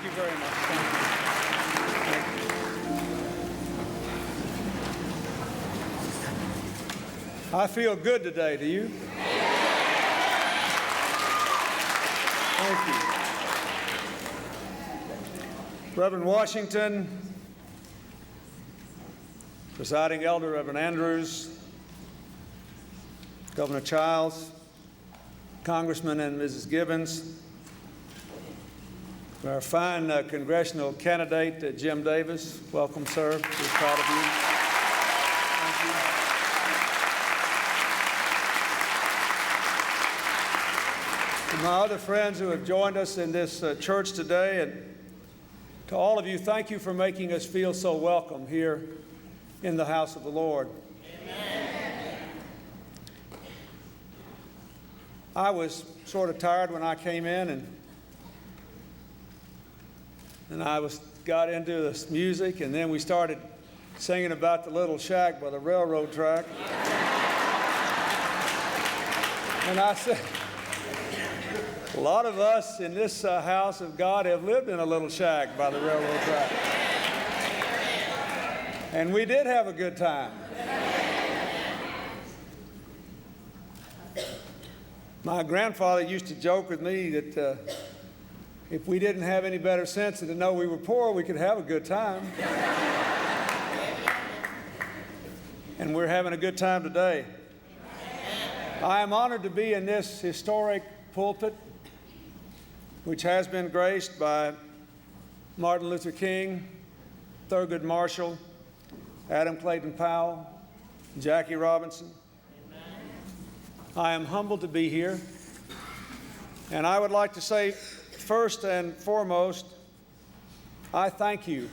Thank you very much. Thank you. I feel good today. Do you? Thank you. Reverend Washington, Presiding Elder Reverend Andrews, Governor Chiles, Congressman and Mrs. Gibbons, our fine congressional candidate, Jim Davis. Welcome, sir. We're proud of you. Thank you. To my other friends who have joined us in this church today, and to all of you, thank you for making us feel so welcome here in the house of the Lord. Amen. I was sort of tired when I came in, and I got into this music, and then we started singing about the little shack by the railroad track. And I said, a lot of us in this house of God have lived in a little shack by the railroad track. And we did have a good time. My grandfather used to joke with me that if we didn't have any better sense than to know we were poor, we could have a good time. And we're having a good time today. I am honored to be in this historic pulpit, which has been graced by Martin Luther King, Thurgood Marshall, Adam Clayton Powell, Jackie Robinson. I am humbled to be here, and I would like to say, first and foremost, I thank you,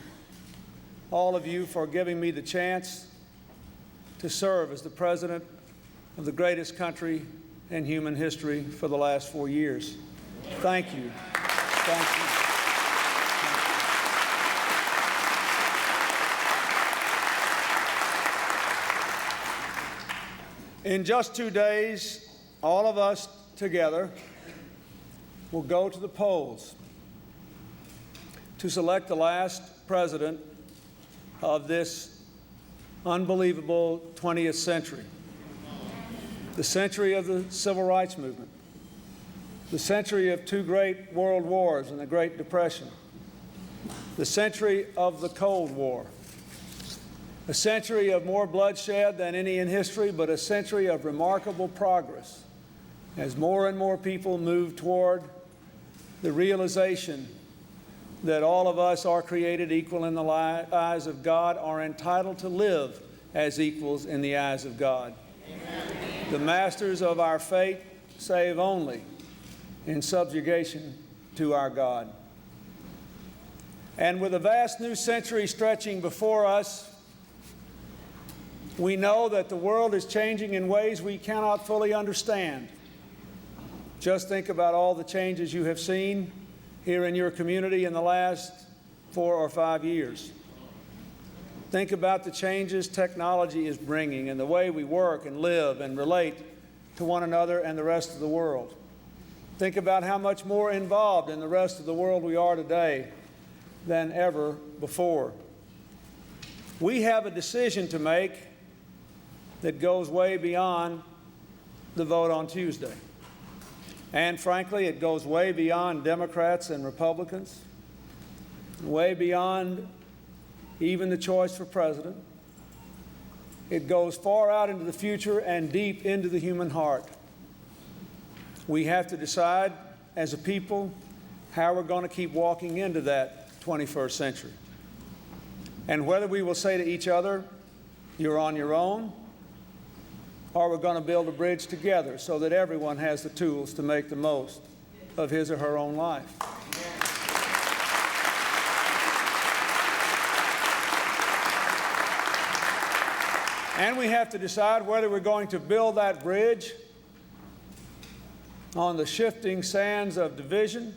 all of you, for giving me the chance to serve as the President of the greatest country in human history for the last 4 years. Thank you. Thank you. In just 2 days, all of us together will go to the polls to select the last president of this unbelievable 20th century, the century of the Civil Rights Movement, the century of 2 great world wars and the Great Depression, the century of the Cold War, a century of more bloodshed than any in history, but a century of remarkable progress as more and more people move toward the realization that all of us are created equal in the eyes of God, are entitled to live as equals in the eyes of God. Amen. The masters of our fate save only in subjugation to our God. And with a vast new century stretching before us, we know that the world is changing in ways we cannot fully understand. Just think about all the changes you have seen here in your community in the last 4 or 5 years. Think about the changes technology is bringing in the way we work and live and relate to one another and the rest of the world. Think about how much more involved in the rest of the world we are today than ever before. We have a decision to make that goes way beyond the vote on Tuesday. And frankly, it goes way beyond Democrats and Republicans, way beyond even the choice for president. It goes far out into the future and deep into the human heart. We have to decide as a people how we're going to keep walking into that 21st century. And whether we will say to each other, you're on your own, or we're going to build a bridge together so that everyone has the tools to make the most of his or her own life. And we have to decide whether we're going to build that bridge on the shifting sands of division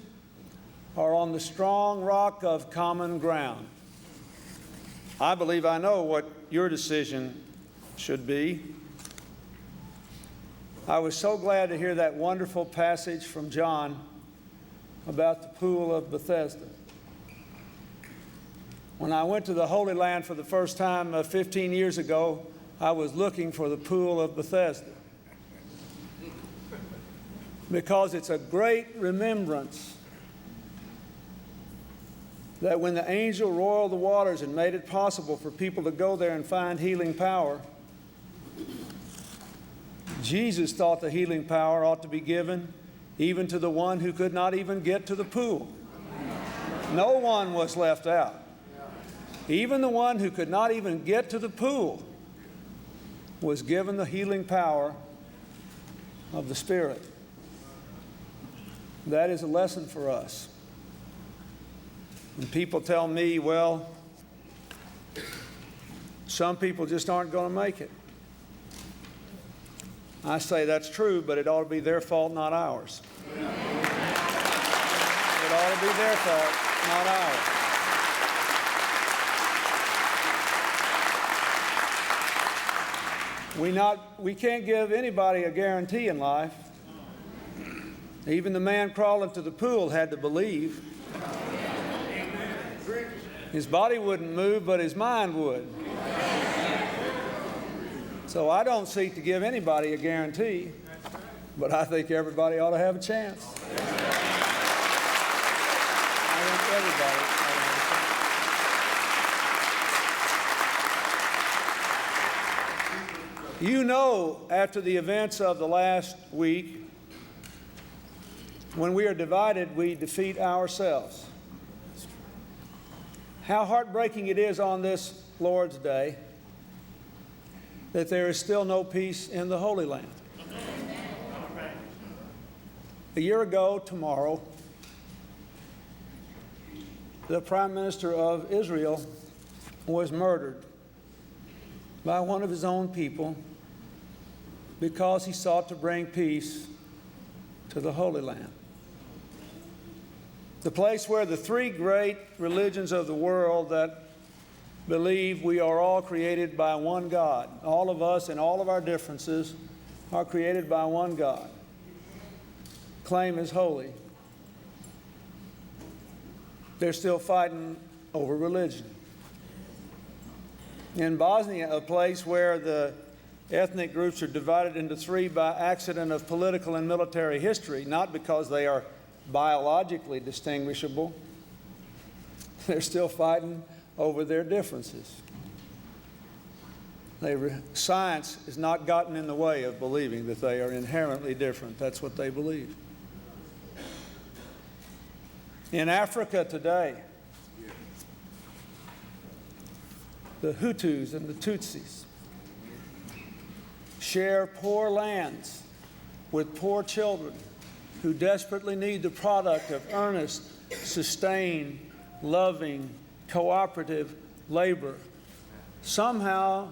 or on the strong rock of common ground. I believe I know what your decision should be. I was so glad to hear that wonderful passage from John about the Pool of Bethesda. When I went to the Holy Land for the first time 15 years ago, I was looking for the Pool of Bethesda, because it's a great remembrance that when the angel roiled the waters and made it possible for people to go there and find healing power, Jesus thought the healing power ought to be given even to the one who could not even get to the pool. No one was left out. Even the one who could not even get to the pool was given the healing power of the Spirit. That is a lesson for us. When people tell me, well, some people just aren't going to make it, I say that's true, but it ought to be their fault, not ours. It ought to be their fault, not ours. We can't give anybody a guarantee in life. Even the man crawling to the pool had to believe. His body wouldn't move, but his mind would. So I don't seek to give anybody a guarantee, but I think everybody ought to have a chance. I think everybody ought to have a chance. You know, after the events of the last week, when we are divided, we defeat ourselves. How heartbreaking it is on this Lord's Day that there is still no peace in the Holy Land. A year ago tomorrow, the Prime Minister of Israel was murdered by one of his own people because he sought to bring peace to the Holy Land. The place where the three great religions of the world that believe we are all created by one God. All of us and all of our differences are created by one God. Claim is holy. They're still fighting over religion. In Bosnia, a place where the ethnic groups are divided into three by accident of political and military history, not because they are biologically distinguishable, they're still fighting over their differences. Science has not gotten in the way of believing that they are inherently different. That's what they believe. In Africa today, the Hutus and the Tutsis share poor lands with poor children who desperately need the product of earnest, sustained, loving, cooperative labor, somehow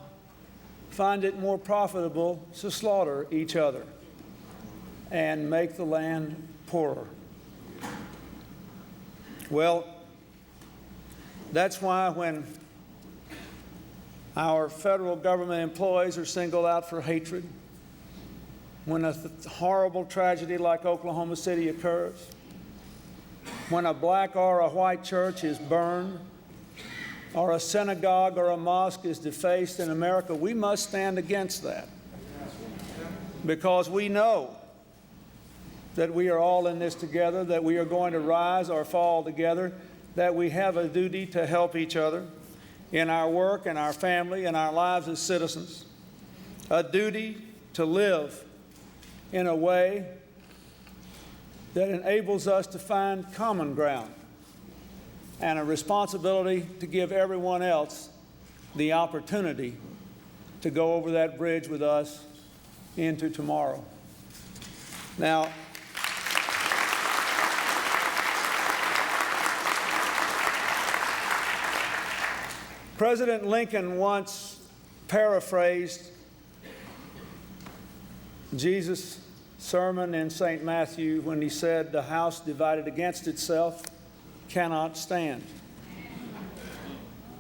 find it more profitable to slaughter each other and make the land poorer. Well, that's why when our federal government employees are singled out for hatred, when a horrible tragedy like Oklahoma City occurs, when a black or a white church is burned, or a synagogue or a mosque is defaced in America, we must stand against that, because we know that we are all in this together, that we are going to rise or fall together, that we have a duty to help each other in our work, in our family, in our lives as citizens, a duty to live in a way that enables us to find common ground, and a responsibility to give everyone else the opportunity to go over that bridge with us into tomorrow. Now, President Lincoln once paraphrased Jesus' sermon in St. Matthew when he said, "The house divided against itself cannot stand."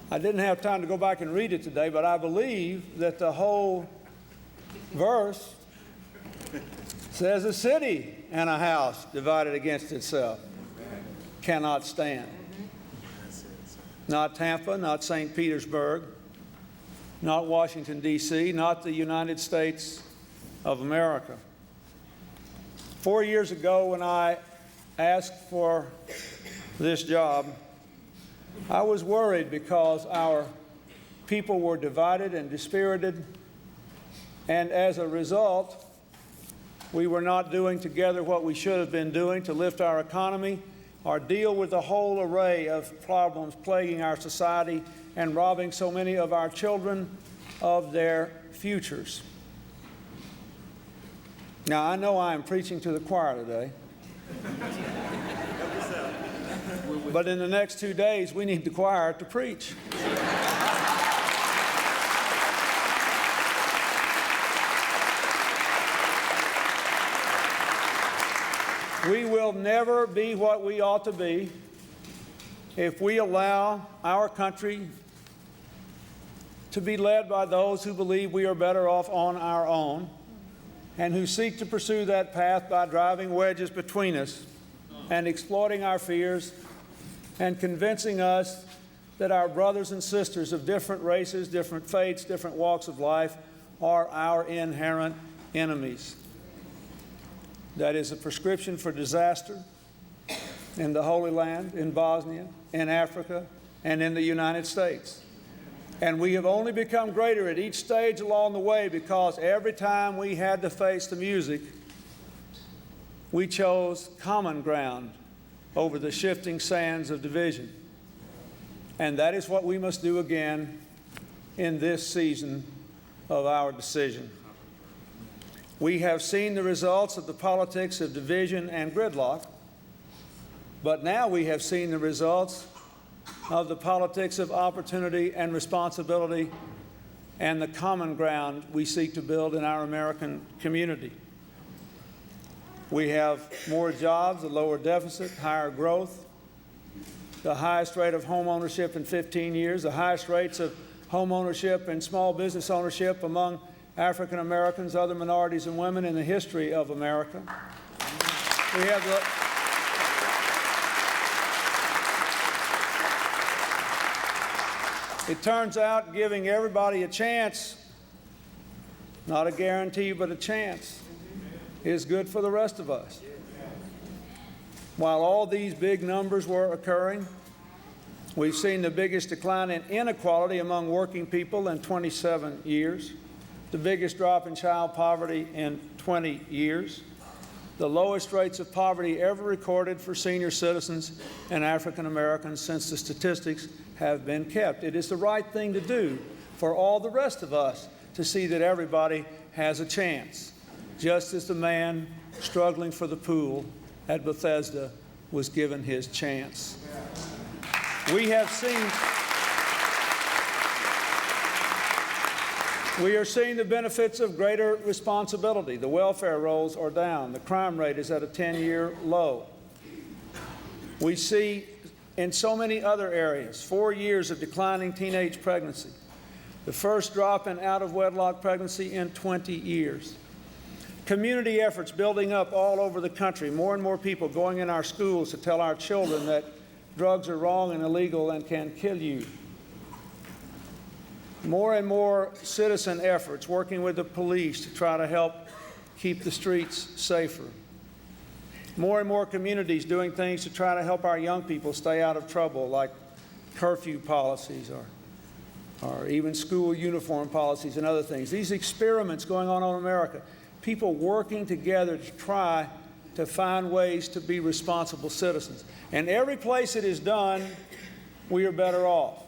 I didn't have time to go back and read it today, but I believe that the whole verse says a city and a house divided against itself cannot stand. not Tampa, not St. Petersburg, not Washington, D.C., not the United States of America. 4 years ago, when I asked for this job, I was worried because our people were divided and dispirited, and as a result, we were not doing together what we should have been doing to lift our economy or deal with the whole array of problems plaguing our society and robbing so many of our children of their futures. Now, I know I am preaching to the choir today, but in the next 2 days, we need the choir to preach. We will never be what we ought to be if we allow our country to be led by those who believe we are better off on our own and who seek to pursue that path by driving wedges between us and exploiting our fears and convincing us that our brothers and sisters of different races, different faiths, different walks of life are our inherent enemies. That is a prescription for disaster in the Holy Land, in Bosnia, in Africa, and in the United States. And we have only become greater at each stage along the way because every time we had to face the music, we chose common ground over the shifting sands of division. And that is what we must do again in this season of our decision. We have seen the results of the politics of division and gridlock, but now we have seen the results of the politics of opportunity and responsibility and the common ground we seek to build in our American community. We have more jobs, a lower deficit, higher growth, the highest rate of home ownership in 15 years, the highest rates of home ownership and small business ownership among African Americans, other minorities, and women in the history of America. We have it turns out giving everybody a chance, not a guarantee, but a chance, is good for the rest of us. While all these big numbers were occurring, we've seen the biggest decline in inequality among working people in 27 years, the biggest drop in child poverty in 20 years, the lowest rates of poverty ever recorded for senior citizens and African Americans since the statistics have been kept. It is the right thing to do for all the rest of us to see that everybody has a chance, just as the man struggling for the pool at Bethesda was given his chance. We are seeing the benefits of greater responsibility. The welfare rolls are down. The crime rate is at a 10-year low. We see in so many other areas 4 years of declining teenage pregnancy, the first drop in out-of-wedlock pregnancy in 20 years. Community efforts building up all over the country, more and more people going in our schools to tell our children that drugs are wrong and illegal and can kill you. More and more citizen efforts working with the police to try to help keep the streets safer. More and more communities doing things to try to help our young people stay out of trouble, like curfew policies or even school uniform policies and other things. These experiments going on in America, people working together to try to find ways to be responsible citizens. And every place it is done, we are better off.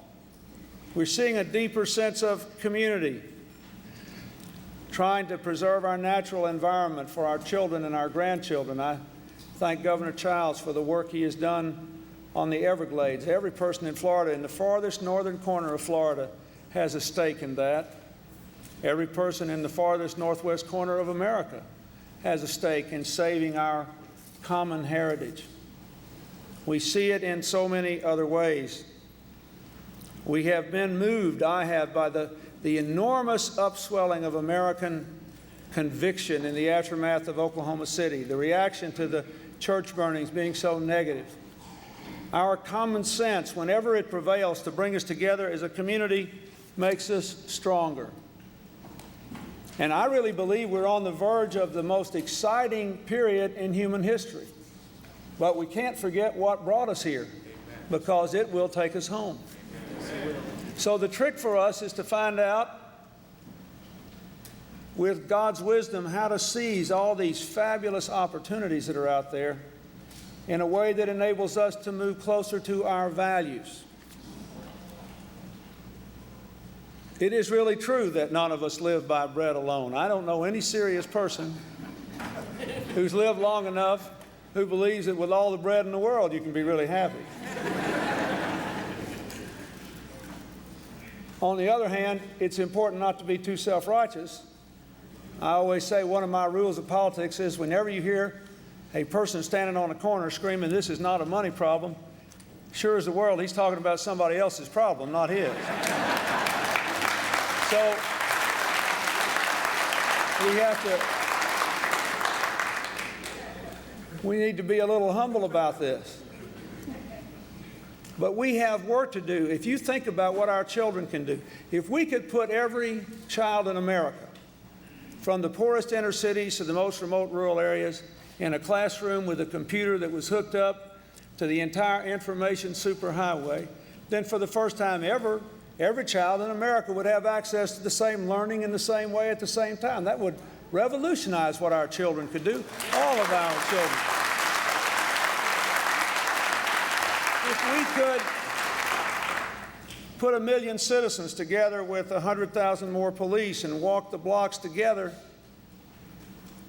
We're seeing a deeper sense of community, trying to preserve our natural environment for our children and our grandchildren. I thank Governor Chiles for the work he has done on the Everglades. Every person in Florida, in the farthest northern corner of Florida, has a stake in that. Every person in the farthest northwest corner of America has a stake in saving our common heritage. We see it in so many other ways. We have been moved, I have, by the enormous upswelling of American conviction in the aftermath of Oklahoma City, the reaction to the church burnings being so negative, Our common sense, whenever it prevails to bring us together as a community, makes us stronger. And I really believe we're on the verge of the most exciting period in human history. But we can't forget what brought us here, because it will take us home. So the trick for us is to find out, with God's wisdom, how to seize all these fabulous opportunities that are out there in a way that enables us to move closer to our values. It is really true that none of us live by bread alone. I don't know any serious person who's lived long enough who believes that with all the bread in the world you can be really happy. On the other hand, it's important not to be too self-righteous. I always say one of my rules of politics is whenever you hear a person standing on a corner screaming, "This is not a money problem," sure as the world, he's talking about somebody else's problem, not his. So we need to be a little humble about this. But we have work to do. If you think about what our children can do, if we could put every child in America, from the poorest inner cities to the most remote rural areas, in a classroom with a computer that was hooked up to the entire information superhighway, then for the first time ever, every child in America would have access to the same learning in the same way at the same time. That would revolutionize what our children could do, all of our children. If we could put 1 million citizens together with 100,000 more police and walk the blocks together,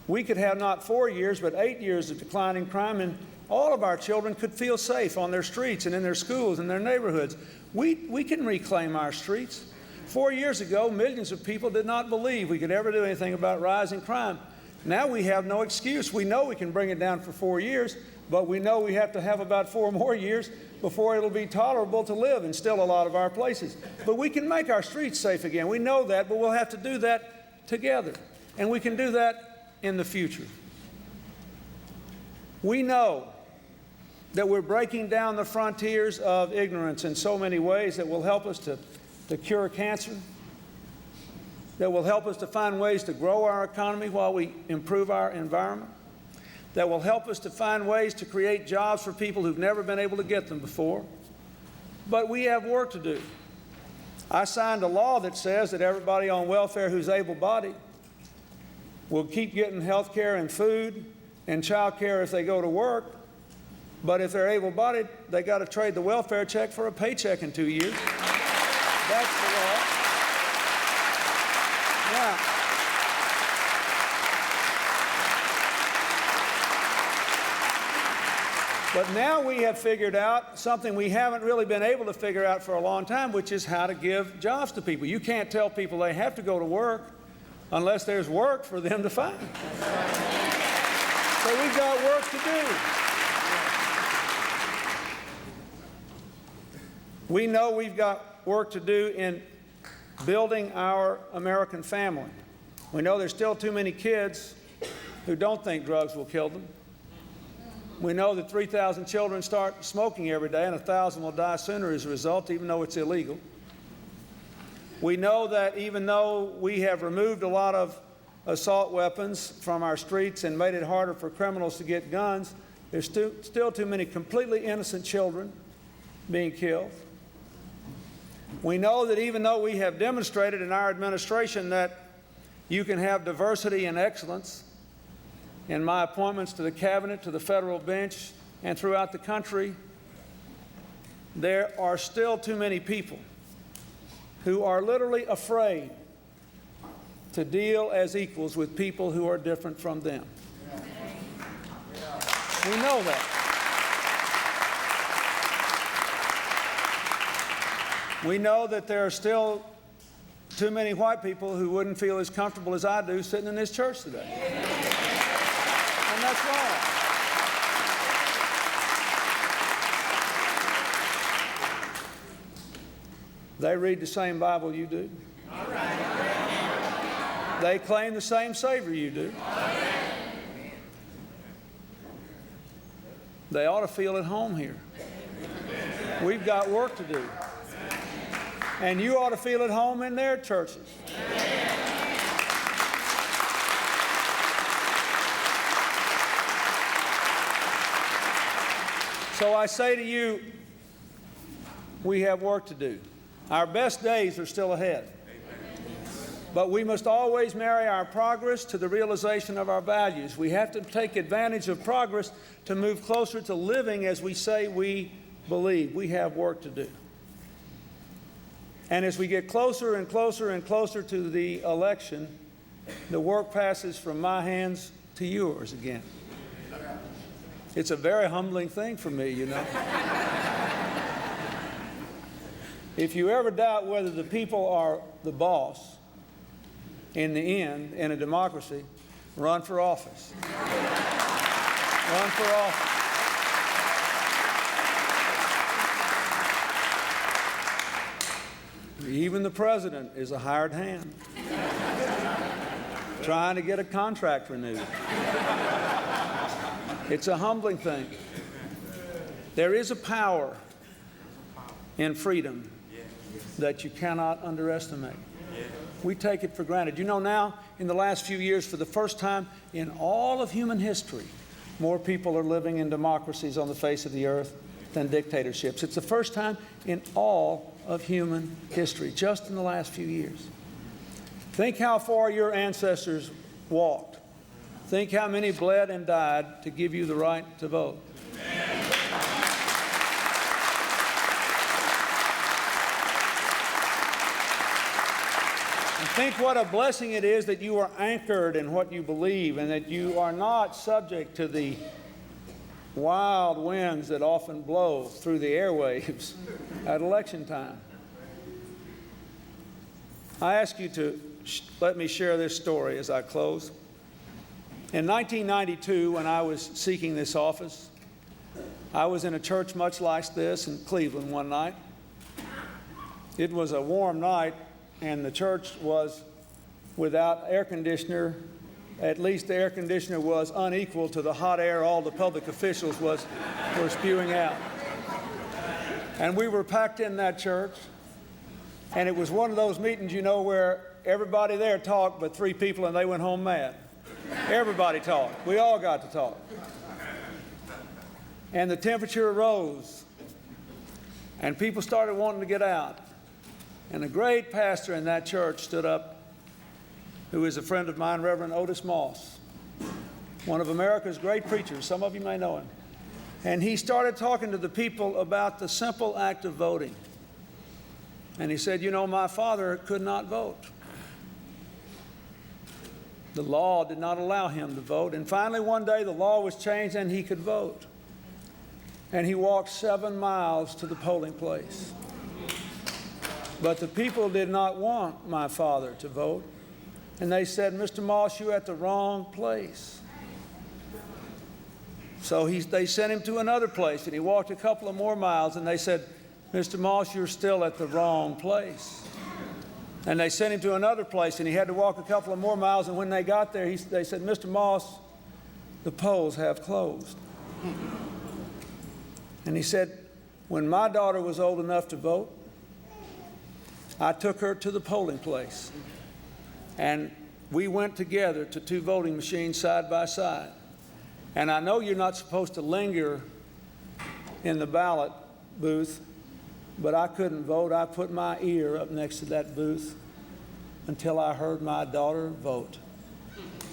we could have not 4 years, but 8 years of declining crime, and all of our children could feel safe on their streets and in their schools and their neighborhoods. We can reclaim our streets. 4 years ago, millions of people did not believe we could ever do anything about rising crime. Now we have no excuse. We know we can bring it down for 4 years, but we know we have to have about 4 more years before it'll be tolerable to live in still a lot of our places. But we can make our streets safe again. We know that, but we'll have to do that together. And we can do that in the future. We know that we're breaking down the frontiers of ignorance in so many ways that will help us to cure cancer, that will help us to find ways to grow our economy while we improve our environment, that will help us to find ways to create jobs for people who've never been able to get them before. But we have work to do. I signed a law that says that everybody on welfare who's able-bodied will keep getting health care and food and child care if they go to work. But if they're able-bodied, they got to trade the welfare check for a paycheck in 2 years. That's the law. Now, but now we have figured out something we haven't really been able to figure out for a long time, which is how to give jobs to people. You can't tell people they have to go to work unless there's work for them to find. So we've got work to do. We know we've got work to do in building our American family. We know there's still too many kids who don't think drugs will kill them. We know that 3,000 children start smoking every day and 1,000 will die sooner as a result, even though it's illegal. We know that even though we have removed a lot of assault weapons from our streets and made it harder for criminals to get guns, there's still too many completely innocent children being killed. We know that even though we have demonstrated in our administration that you can have diversity and excellence, in my appointments to the cabinet, to the federal bench, and throughout the country, there are still too many people who are literally afraid to deal as equals with people who are different from them. We know that. We know that there are still too many white people who wouldn't feel as comfortable as I do sitting in this church today. And that's wrong. They read the same Bible you do. They claim the same Savior you do. They ought to feel at home here. We've got work to do. And you ought to feel at home in their churches. So I say to you, we have work to do. Our best days are still ahead. But we must always marry our progress to the realization of our values. We have to take advantage of progress to move closer to living as we say we believe. We have work to do. And as we get closer and closer and closer to the election, the work passes from my hands to yours again. It's a very humbling thing for me, you know. If you ever doubt whether the people are the boss in the end in a democracy, run for office. Run for office. Even the president is a hired hand trying to get a contract renewed. It's a humbling thing. There is a power in freedom that you cannot underestimate. We take it for granted. You know, now, in the last few years, for the first time in all of human history, more people are living in democracies on the face of the earth than dictatorships. It's the first time in all of human history, just in the last few years. Think how far your ancestors walked. Think how many bled and died to give you the right to vote. And think what a blessing it is that you are anchored in what you believe and that you are not subject to the wild winds that often blow through the airwaves at election time. I ask you to let me share this story as I close. In 1992, when I was seeking this office, I was in a church much like this in Cleveland one night. It was a warm night, and the church was without air conditioner. At least the air conditioner was unequal to the hot air all the public officials were spewing out. And we were packed in that church, and it was one of those meetings, you know, where everybody there talked but three people, and they went home mad. Everybody talked. We all got to talk. And the temperature rose, and people started wanting to get out. And a great pastor in that church stood up, who is a friend of mine, Reverend Moss, one of America's great preachers. Some of you may know him. And he started talking to the people about the simple act of voting. And he said, you know, my father could not vote. The law did not allow him to vote. And finally, one day, the law was changed and he could vote. And he walked 7 miles to the polling place. But the people did not want my father to vote. And they said, Mr. Moss, you're at the wrong place. So they sent him to another place, and he walked a couple of more miles, and they said, Mr. Moss, you're still at the wrong place. And they sent him to another place, and he had to walk a couple of more miles, and when they got there, they said, Mr. Moss, the polls have closed. And he said, when my daughter was old enough to vote, I took her to the polling place, and we went together to 2 voting machines side by side. And I know you're not supposed to linger in the ballot booth, but I couldn't vote. I put my ear up next to that booth until I heard my daughter vote.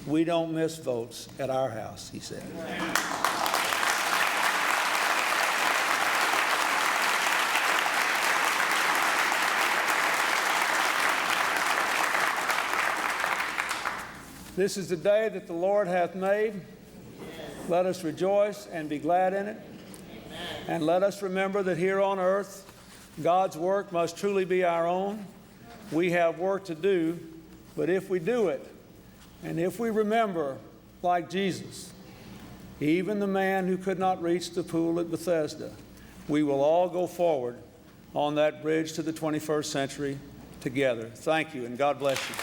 We don't miss votes at our house, he said. This is the day that the Lord hath made. Let us rejoice and be glad in it. And let us remember that here on earth, God's work must truly be our own. We have work to do, but if we do it, and if we remember, like Jesus, even the man who could not reach the pool at Bethesda, we will all go forward on that bridge to the 21st century together. Thank you, and God bless you.